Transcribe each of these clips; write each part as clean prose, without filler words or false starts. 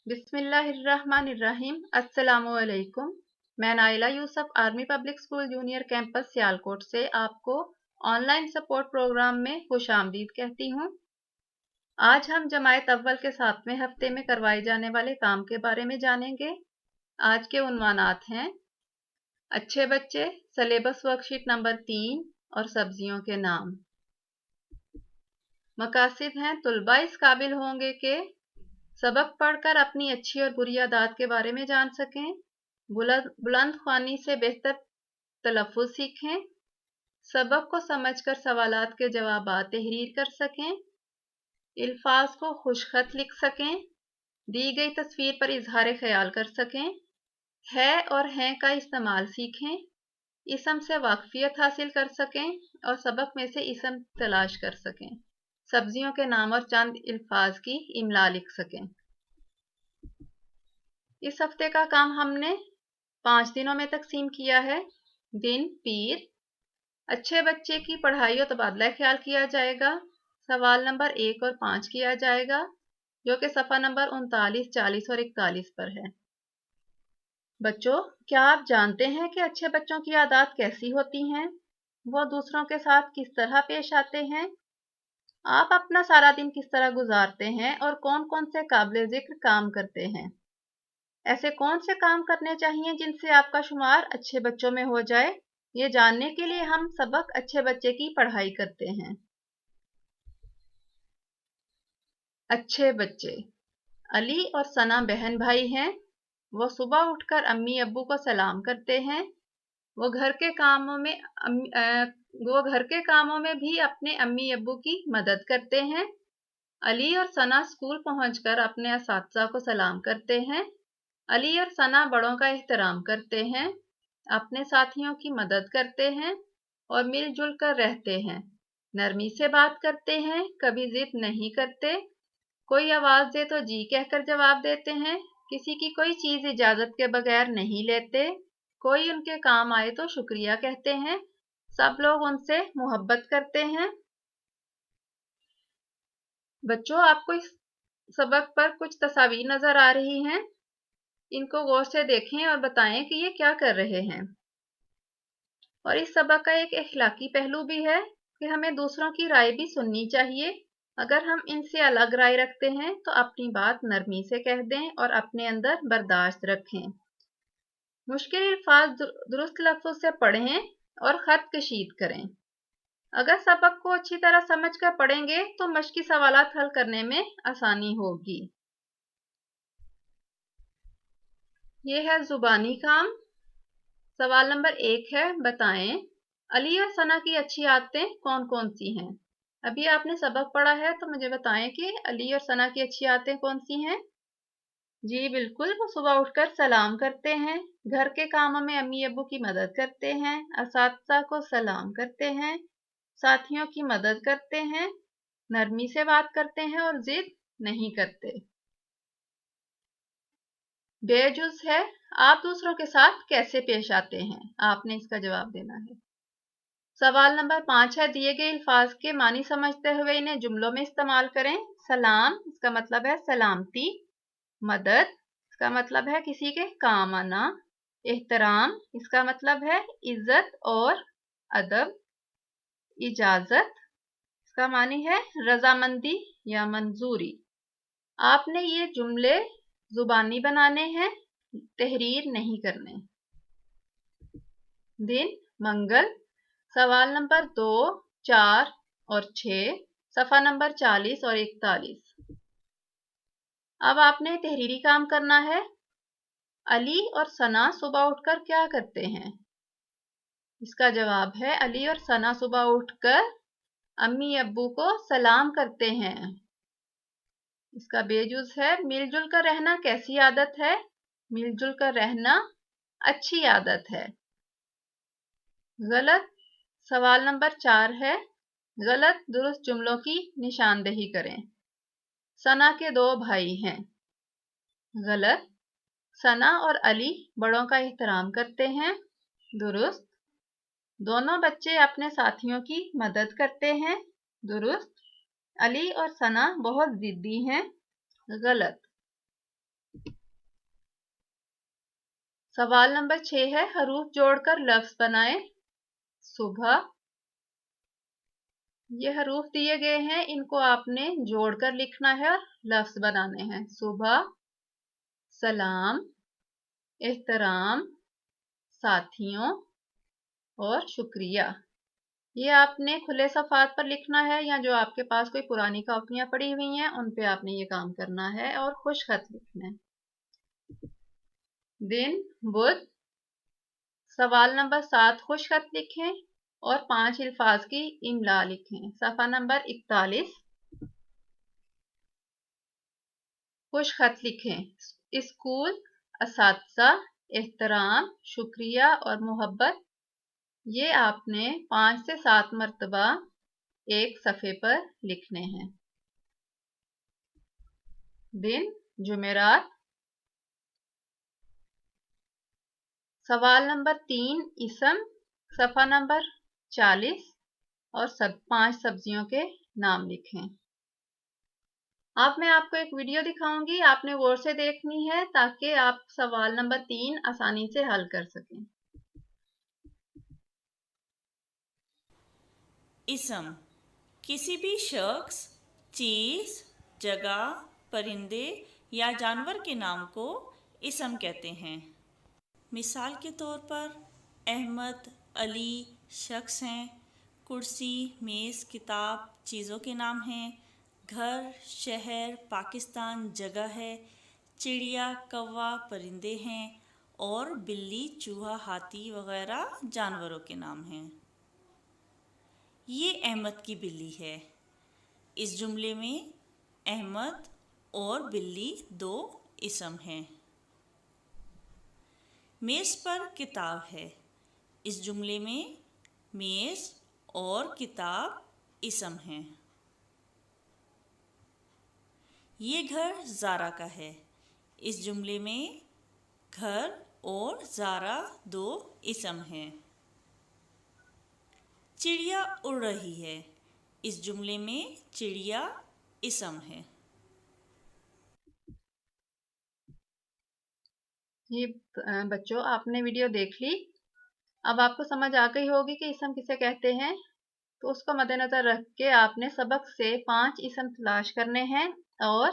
बिस्मिल्लाहिर्रहमानिर्रहीम। अस्सलामुअलैकुम। मैं Naila Yusuf army public school junior campus Sialkot से आपको ऑनलाइन सपोर्ट प्रोग्राम में खुशामदीद कहती हूँ। आज हम जमायत अव्वल के 7वें हफ्ते में करवाए जाने वाले काम के बारे में जानेंगे। आज के उन्वानात हैं: अच्छे बच्चे, सिलेबस वर्कशीट नंबर 3 और सब्जियों के नाम। मकासिद हैं तुलबा इस काबिल होंगे कि सबक पढ़कर अपनी अच्छी और बुरी आदत के बारे में जान सकें, बुलंद ख्वानी से बेहतर तलफ़्फ़ुज़ सीखें, सबक को समझकर सवालात के जवाबात तहरीर कर सकें, अल्फाज को खुशखत लिख सकें, दी गई तस्वीर पर इजहार ख्याल कर सकें, है और हैं का इस्तेमाल सीखें, इसम से वाकफियत हासिल कर सकें और सबक में से इसम तलाश कर सकें, सब्जियों के नाम और चंद अल्फाज की इमला लिख सकें। इस हफ्ते का काम हमने 5 दिनों में तकसीम किया है। दिन पीर, अच्छे बच्चे की पढ़ाई और तबादला ख्याल किया जाएगा। सवाल नंबर 1 और 5 किया जाएगा, जो कि सफ़ा नंबर 39, 40 और 41 पर है। बच्चों, क्या आप जानते हैं कि अच्छे बच्चों की आदत कैसी होती हैं? वो दूसरों के साथ किस तरह पेश आते हैं? आप अपना सारा दिन किस तरह गुजारते हैं और कौन कौन से काबिल जिक्र काम करते हैं? ऐसे कौन से काम करने चाहिए जिनसे आपका शुमार अच्छे बच्चों में हो जाए? ये जानने के लिए हम सबक अच्छे बच्चे की पढ़ाई करते हैं। अच्छे बच्चे। अली और सना बहन भाई हैं। वो सुबह उठकर अम्मी अब्बू को सलाम करते हैं। वो घर के कामों में भी अपने अम्मी अब्बू की मदद करते हैं। अली और सना स्कूल पहुंचकर अपने असातिज़ा को सलाम करते हैं। अली और सना बड़ों का एहतराम करते हैं, अपने साथियों की मदद करते हैं और मिलजुल कर रहते हैं। नरमी से बात करते हैं, कभी जिद नहीं करते। कोई आवाज़ दे तो जी कहकर जवाब देते हैं। किसी की कोई चीज़ इजाज़त के बगैर नहीं लेते। कोई उनके काम आए तो शुक्रिया कहते हैं। सब लोग उनसे मोहब्बत करते हैं। बच्चों, आपको इस सबक पर कुछ तस्वीरें नज़र आ रही हैं। इनको गौर से देखें और बताएं कि ये क्या कर रहे हैं। और इस सबक का एक अखलाकी पहलू भी है कि हमें दूसरों की राय भी सुननी चाहिए। अगर हम इनसे अलग राय रखते हैं तो अपनी बात नरमी से कह दें और अपने अंदर बर्दाश्त रखें। मुश्किल अल्फाज दुरुस्त लफ्ज़ों से पढ़ें और ख़त कशीद करें। अगर सबक को अच्छी तरह समझकर पढ़ेंगे तो मश्की सवालात हल करने में आसानी होगी। ये है ज़ुबानी काम। सवाल नंबर 1 है, बताएं अली और सना की अच्छी आदतें कौन कौन सी हैं? अभी आपने सबक पढ़ा है तो मुझे बताएं कि अली और सना की अच्छी आदतें कौन सी हैं? जी बिल्कुल, वो सुबह उठकर सलाम करते हैं, घर के कामों में अम्मी अब्बू की मदद करते हैं, असातिज़ा को सलाम करते हैं, साथियों की मदद करते हैं, नरमी से बात करते हैं और जिद नहीं करते। बेजुज़ है, आप दूसरों के साथ कैसे पेश आते हैं? आपने इसका जवाब देना है। सवाल नंबर 5 है, दिए गए अल्फाज के मानी समझते हुए इन्हें जुमलों में इस्तेमाल करें। सलाम, इसका मतलब है सलामती। मदद, इसका मतलब है किसी के काम आना। एहतराम, इसका मतलब है इज्जत और अदब। इजाज़त, इसका मानी है रजामंदी या मंजूरी। आपने ये जुमले जुबानी बनाने हैं, तहरीर नहीं करने। दिन मंगल। सवाल नंबर 2, 4 और 6, सफ़ा नंबर 40 और 41। अब आपने तहरीरी काम करना है। अली और सना सुबह उठकर क्या करते हैं? इसका जवाब है अली और सना सुबह उठकर अम्मी अब्बू को सलाम करते हैं। इसका बेजुज़ है, मिलजुल कर रहना कैसी आदत है? मिलजुल कर रहना अच्छी आदत है। गलत। सवाल नंबर 4 है, गलत दुरुस्त जुमलों की निशानदेही करें। सना के 2 भाई हैं। गलत। सना और अली बड़ों का एहतराम करते हैं। दुरुस्त। दोनों बच्चे अपने साथियों की मदद करते हैं। दुरुस्त। अली और सना बहुत जिद्दी हैं। गलत। सवाल नंबर 6 है हरूफ जोड़कर लफ्ज बनाएं। सुबह, ये हरूफ दिए गए हैं, इनको आपने जोड़कर लिखना है और लफ्ज बनाने हैं। सुबह, सलाम, एहतराम, साथियों और शुक्रिया। ये आपने खुले सफ़ात पर लिखना है या जो आपके पास कोई पुरानी कॉपियां पड़ी हुई हैं उन पे आपने ये काम करना है और खुश खत लिखना है। दिन बुध, सवाल नंबर 7 खुश खत लिखें और 5 अल्फाज की इमला लिखें। सफ़ा नंबर 41। खुश खत लिखें। स्कूल, असातिज़ा, एहतराम, शुक्रिया और मोहब्बत, ये आपने 5 से 7 मरतबा एक सफ़े पर लिखने हैं। दिन जुमेरात, सवाल नंबर 3 इसम, सफ़ा नंबर 40 और 5 सब्जियों के नाम लिखें। अब मैं आपको एक वीडियो दिखाऊंगी, आपने गौर से देखनी है ताकि आप सवाल नंबर 3 आसानी से हल कर सकें। इसम, किसी भी शख्स, चीज़, जगह, परिंदे या जानवर के नाम को इसम कहते हैं। मिसाल के तौर पर अहमद, अली शख्स हैं, कुर्सी, मेज़, किताब चीज़ों के नाम हैं, घर, शहर, पाकिस्तान जगह है, चिड़िया, कौवा परिंदे हैं और बिल्ली, चूहा, हाथी वगैरह जानवरों के नाम हैं। ये अहमद की बिल्ली है। इस जुमले में अहमद और बिल्ली 2 इसम हैं। मेज़ पर किताब है। इस जुमले में मेज़ और किताब इसम हैं। ये घर ज़ारा का है। इस जुमले में घर और ज़ारा 2 इसम हैं। चिड़िया उड़ रही है। इस जुमले में चिड़िया इसम है। ये बच्चों आपने वीडियो देख ली। अब आपको समझ आ गई होगी कि इसम किसे कहते हैं, तो उसको मद्देनजर रख के आपने सबक से 5 इसम तलाश करने हैं और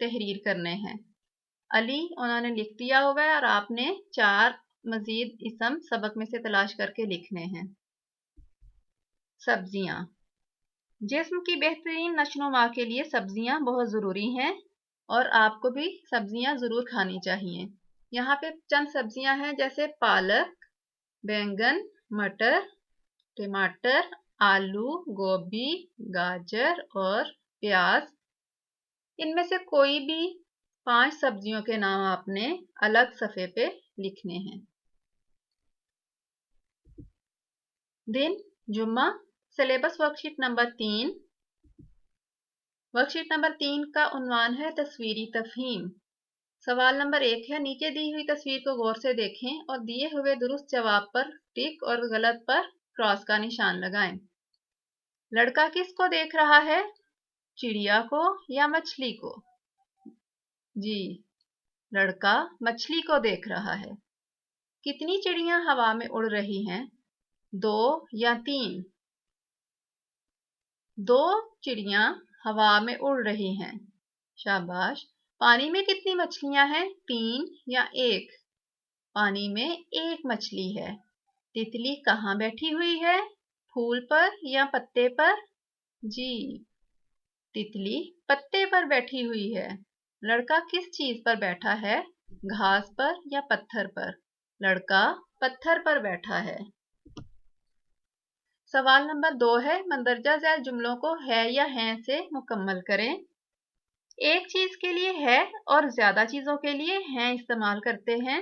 तहरीर करने हैं। अली उन्होंने लिख दिया हुआ है और आपने 4 मजीद इसम सबक में से तलाश करके लिखने हैं। सब्जियां, जिस्म की बेहतरीन नशोनुमा के लिए सब्जियां बहुत ज़रूरी हैं और आपको भी सब्जियां ज़रूर खानी चाहिए। यहाँ पे चंद सब्जियां हैं जैसे पालक, बैंगन, मटर, टमाटर, आलू, गोभी, गाजर और प्याज। इनमें से कोई भी 5 सब्जियों के नाम आपने अलग सफ़े पे लिखने हैं। दिन जुम्मा, syllabus worksheet number 3। Worksheet number 3 का उन्वान है तस्वीरी तफहीम। सवाल नंबर 1 है नीचे दी हुई तस्वीर को गौर से देखें और दिए हुए दुरुस्त जवाब पर टिक और गलत पर क्रॉस का निशान लगाएं। लड़का किसको देख रहा है, चिड़िया को या मछली को? जी, लड़का मछली को देख रहा है। कितनी चिड़ियां हवा में उड़ रही हैं, 2 या 3? 2 चिड़ियां हवा में उड़ रही हैं। शाबाश। पानी में कितनी मछलियां हैं, 3 या 1? पानी में 1 मछली है। तितली कहाँ बैठी हुई है, फूल पर या पत्ते पर? जी, तितली पत्ते पर बैठी हुई है। लड़का किस चीज पर बैठा है, घास पर या पत्थर पर? लड़का पत्थर पर बैठा है। सवाल नंबर 2 है मंदरजा झैल जुमलों को है या हैं से मुकम्मल करें। एक चीज के लिए है और ज्यादा चीजों के लिए हैं इस्तेमाल करते हैं।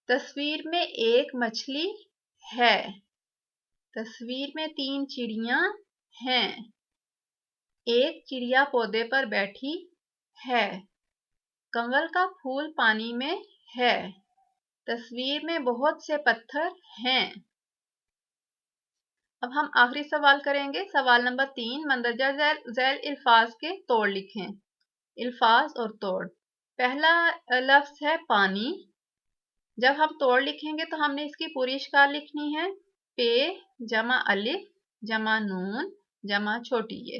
तस्वीर में 1 मछली है, तस्वीर में 3 चिड़ियां हैं, एक चिड़िया पौधे पर बैठी है, कमल का फूल पानी में है, तस्वीर में बहुत से पत्थर हैं। अब हम आखिरी सवाल करेंगे। सवाल नंबर 3 मंदरजा झैल अल्फाज के तोड़ लिखें। अल्फाज और तोड़। पहला लफ्ज है पानी, जब हम तोड़ लिखेंगे तो हमने इसकी पूरी इश्काल लिखनी है। पे जमा अलिफ जमा नून जमा छोटी ये।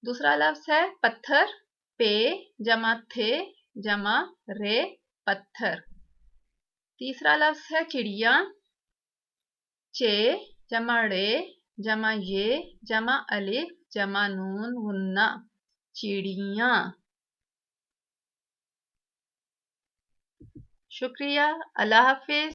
दूसरा लफ्ज है पत्थर, पे जमा थे जमा रे पत्थर। तीसरा लफ्ज है चिड़िया, चे जमा रे जमा ये जमा अलिफ जमा नून गुन्ना चिड़िया। शुक्रिया, अल्लाह हाफिज।